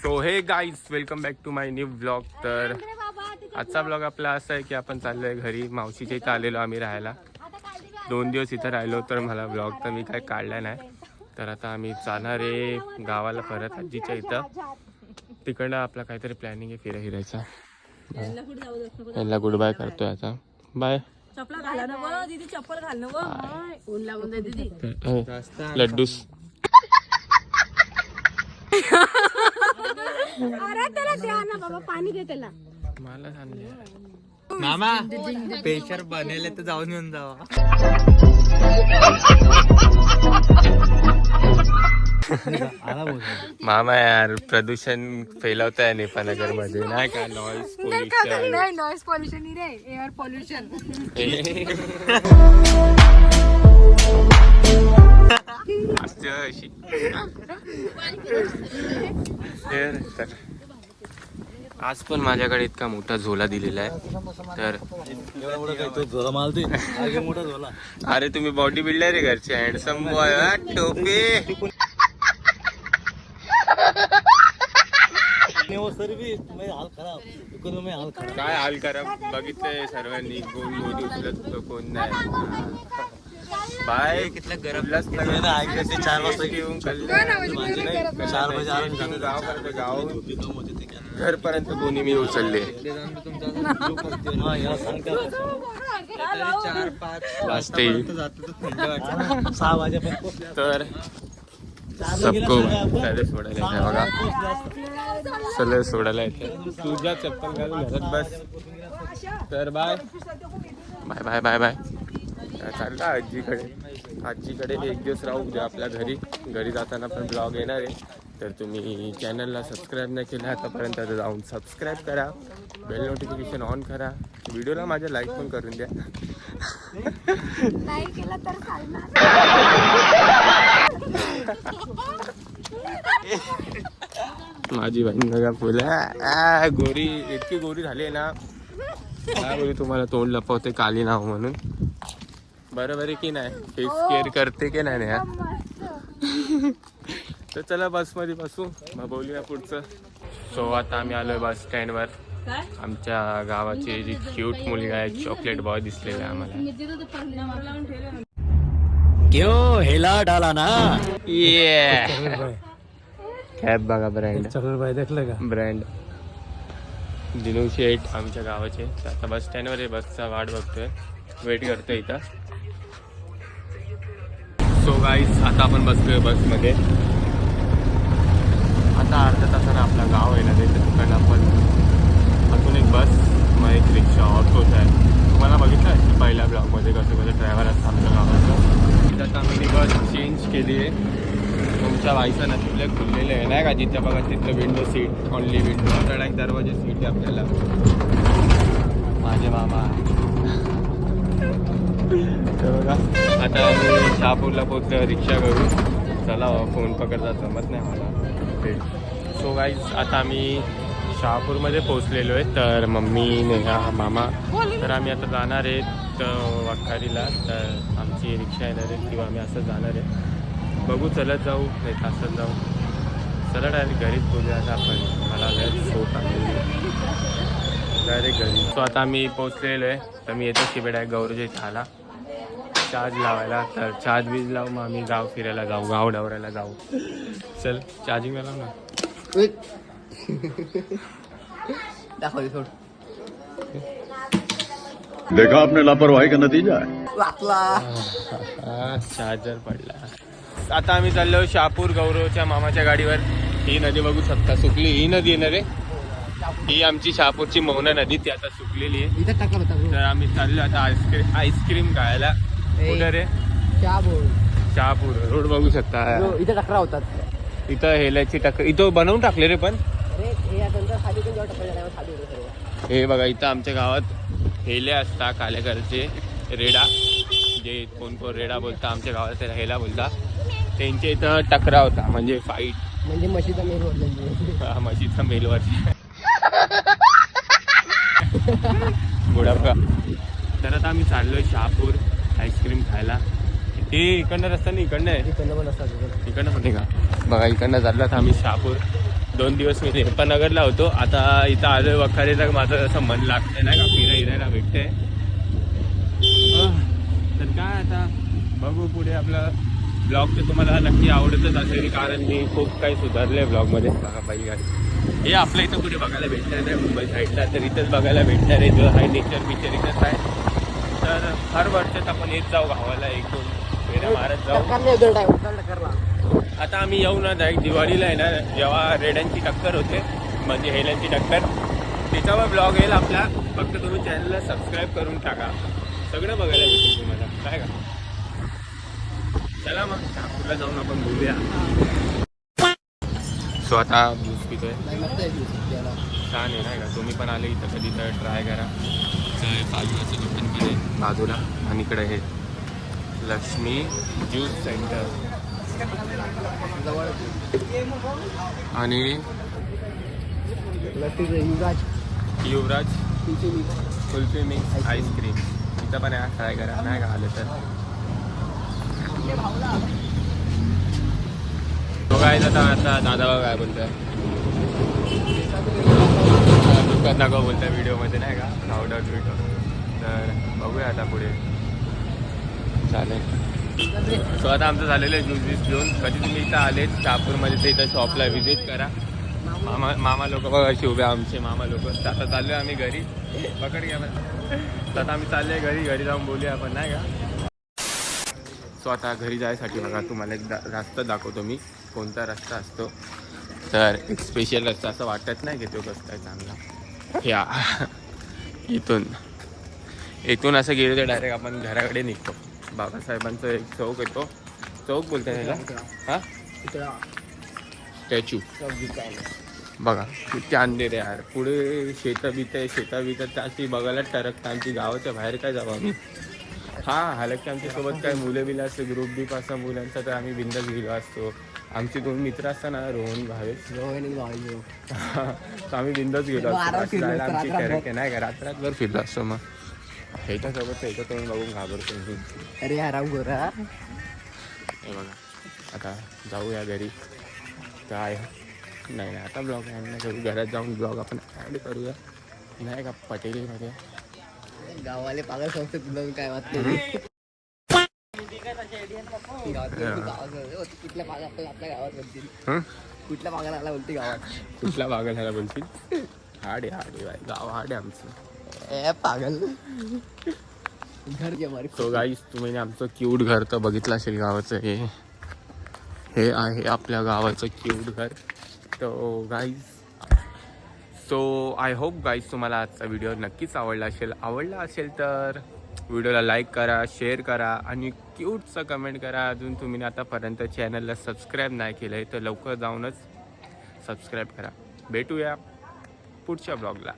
So hey guys welcome back to my new blog. तर आजचा blog आपला असा आहे की आपण चाललोय घरी. मावशीच्या इथं आलेलो आम्ही राहायला. 2 दिवस इथं राहिलो तर मला ब्लॉग तर मी काय काढला नाही. तर आता आम्ही जाणार आहे गावाला परत आजीच्या इथं. तिकडनं आपला काहीतरी प्लॅनिंग आहे फिरायचा. यांना गुड बाय करतोय आता. बाय. चप्पल घाला ना दीदी, चप्पल घाल ना ऊन लागून दे दीदी. लड्डूस अरे त्याला द्या ना बाबा, पाणी दे त्याला. मला सांगले मामा पेशर बनेल तर जाऊन येऊन जावा. मामा यार प्रदूषण फैलवताय नेपाळनगर मध्ये नाही का. Noise pollution. नाही नॉइस पॉल्युशन रे, एअर पॉल्युशन. आज पण माझ्याकडे इतका मोठा झोला दिलेला आहे. तर अरे तुम्ही बॉडी बिल्डर आहे घरचे. Handsome boy. टोपी काय हाल करा बघितलंय सर्वांनी. कोण मोदी उचलत कोण नाही. बाय कितला गरमलाच 4 वाजता घेऊन गाव घरपर्यंत कोणी मी उचलले. 6 वाजेपर्यंत. तर सबको सगळे सोडायला येते बघा. सगळे सोडायला येते. तुझ्या चप्पल घालून घरात बस. तर bye bye bye bye bye. चालला आजीकडे 1 दिवस राहू द्या आपल्या घरी जाताना पण ब्लॉग येणार आहे. तर तुम्ही चॅनलला सबस्क्राईब नाही केलं आतापर्यंत तर जाऊन सबस्क्राईब करा. बेल नोटिफिकेशन ऑन करा. व्हिडिओला माझ्या लाईक पण करून द्या. नाही केलं तर चालणार. माझी बहीण बघा फुलं गोरी इतकी गोरी झाली ना. काय बोलू तुम्हाला, तोंड लपवते काली नाव म्हणून. बरोबर आहे की नाही. फेस केअर करते की नाही यार. तर चला बसमध्ये बसू मग बोलूया पुढचं. सो आता आम्ही आलोय बस स्टँडवर. आमच्या गावाची जी क्यूट मुलगा आहे चॉकलेट बॉय दिसलेला आहे आम्हाला. क्यों हेला डाला ना. ये कॅब बघा ब्रँड. देखलं का ब्रँड दिनू शेठ आमच्या गावाचे. आता बस स्टँडवर आहे. बसचा वाट बघतोय, वेट करतोय इथं. सो गाईस आता आपण बसतोय बसमध्ये. आता अर्ध्या तासानं आपला गाव येणार आहे. तिकडनं आपण अजून एक बस, मग एक रिक्षा, ऑटोच आहे. तुम्हाला बघितलं आहे पहिल्या ब्लॉकमध्ये कसं ड्रायव्हर असतं आमच्या गावाचं. तिथं आता आम्ही बस चेंज केली आहे. तुमच्या वाईचं नशिबले खुललेलं आहे नाही का. जिथं बघा तिथलं विंडो सीट, ऑनली विंडो. आता एक दरवाजे सीट आहे आपल्याला. माझे मामा बघा. आता आम्ही शहापूरला पोहोचलो रिक्षा करू. चला फोन पकडता जमत नाही मला. सो गाईज आता आम्ही शहापूरमध्ये पोहोचलेलो आहे. तर मम्मी नेहा मामा. तर आम्ही आता जाणार आहेत वाखारीला. तर आमची रिक्षा येणार आहे किंवा आम्ही असं जाणार आहे. बघू चलत जाऊ नाही तासात जाऊ. चला डायरेक्ट घरीच बोलूया आता आपण. मला झोप आली डायरेक्ट घरी. सो आता आम्ही पोहोचलेलो आहे. तर मी येतो शिबेड आहे गौरवच्या इथं आला चार्ज लावायला. तर चार्ज बीज लावू मग आम्ही गाव फिरायला जाऊ, गाव डवरायला जाऊ. चल चार्जिंग लाव ना. देखा आपने लापरवाही का नतीजा है. चार्जर पडला. आता आम्ही चाललो शहापूर गौरवच्या मामाच्या गाडीवर. ही नदी बघू शकता सुकली. ही नदी येणार आहे. ही आमची शहापूरची मोहना नदी, ती आता सुकलेली आहे. तर आम्ही चाललो आता आईस्क्रीम खायला. कुठं रे? शहापूर रोड बघू शकता. इथे टकरा होतात. इथं हेल्याची इथं बनवून टाकले रे. पण हे बघा इथं आमच्या गावात हेले असता काल्या कलरचे रेडा, जे कोण रेडा बोलता आमच्या गावात त्याला हेला बोलता. त्यांच्या इथं टकरा होता म्हणजे फाईट. म्हणजे म्हशीचा मेलवर. हा म्हशीचा मेलवर. गुडाबा. तर आता आम्ही चाललोय शहापूर आईस्क्रीम खायला. ते इकडनं रस्ता नाही, इकडनं आहे. इकडनं पण असतात. इकडनं पण का बघा. इकडनं चाललं तर आम्ही शहापूर. 2 दिवस मी नेपानगरला होतो. आता इथं आलोय वखारी, तर माझं असं मन लागतंय नाही का, फिरायला भेटते. तर काय आता बघू पुढे. आपलं ब्लॉग तर तुम्हाला नक्की आवडतच असेल, कारण मी खूप काही सुधारले ब्लॉगमध्ये. बघा बैलगाडी हे आपल्या इथं कुठे बघायला भेटणार नाही मुंबई साईडला, तर इथंच बघायला भेटणार आहे. जो आहे नेचर पिक्चर इथंच आहे. तर हर वर्षात आपण येत जाऊ गावाला, एकूण फेऱ्या मारत जाऊ. आता आम्ही येऊ ना डायरेक्ट दिवाळीला आहे ना, जेव्हा रेड्यांची टक्कर होते, म्हणजे हेल्यांची टक्कर, त्याच्यावर ब्लॉग येईल आपला. फक्त तुम्ही चॅनलला सबस्क्राईब करून टाका, सगळं बघायला भेटेल तुम्हाला, काय का. चला मग नागपूरला जाऊन आपण बोलूया. सो आता ज्यूस पितोय, छान आहे नाही का. तुम्ही पण आले इथं कधी तर ट्राय करा. बाजूचं दुकान पण आहे बाजूला, आणि इकडे हे लक्ष्मी ज्यूस सेंटर आणि युवराज कुल्फी मिक्स आईस्क्रीम इथं पण आहे, ट्राय करा नाही का आलं तर. तो काय आता दादा बाबा काय बोलतोय, दुकान दाखव बोलतोय व्हिडिओमध्ये नाही का, डाऊट व्हिडिओ. तर बघूया आता पुढे, चालेल. सो आता आमचं झालेलं आहे ज्यूस घेऊन. कधी तुम्ही इथं आलेत शहापूरमध्ये तर इथं शॉपला व्हिजिट करा. मामा लोक बघा अशी उभे, आमचे मामा लोक. आता चाललो आहे आम्ही घरी, पकड घ्या. तर आता आम्ही चाललो आहे घरी जाऊन बोलूया आपण नाही का. सो आता घरी जायसाठी बघा तुम्हाला एक रस्ता दाखवतो मी, कोणता रस्ता असतो. तर एक स्पेशल रस्ता असं वाटत नाही की तो कसं काय चांगला. या इथून असं गेलो तर डायरेक्ट आपण घराकडे निघतो. बाबासाहेबांचं एक चौक येतो, चौक बोलते त्याला, हां स्टॅच्यू बघा किती अंधेर यार. पुढे शेतं बितं त्याची बघायला टरकतं. आमची गावाच्या बाहेर काय जावं आम्ही. हां हालाकी आमच्यासोबत काय मुलं बिलं असते, ग्रुप बीप असा मुलांचा, तर आम्ही बिंदास गेलो असतो. आमचे 2 मित्र असताना रोहन भावेश, तर आम्ही बिंदास गेलो असतो. जायला आमची टरक नाही का, रात्रभर फिरलो असतो. मग ह्याच्यासोबत ह्याच्याकडून बघून घाबरतो. अरे आराम गोरा. हे बघा आता जाऊया घरी. काय नाही आता ब्लॉग ॲड करू, घरात जाऊन ब्लॉग आपण ॲड करूया नाही का पटेलीमध्ये. गावाले पागल संस्थे तुला काय वाटतं. कुठल्या पागल आपल्या गावात बोलतील, कुठल्या पागल आला बोलते गावात, कुठला पागल ह्याला बोलतील. हाडे गाव हाडे आमचं पागल घर. सो गाईस तुम्ही आमचं क्यूट घर तर बघितलं असेल गावाचं. हे आहे आपल्या गावाचं क्यूट घर. तो guys so I hope guys तुम्हाला आजचा व्हिडिओ नक्कीच आवडला असेल तर व्हिडिओला लाईक करा, शेअर करा आणि क्यूटचं कमेंट करा. अजून तुम्ही आतापर्यंत चॅनलला सबस्क्राईब नाही केलं आहे तर लवकर जाऊनच सबस्क्राईब करा. भेटूया पुढच्या ब्लॉगला.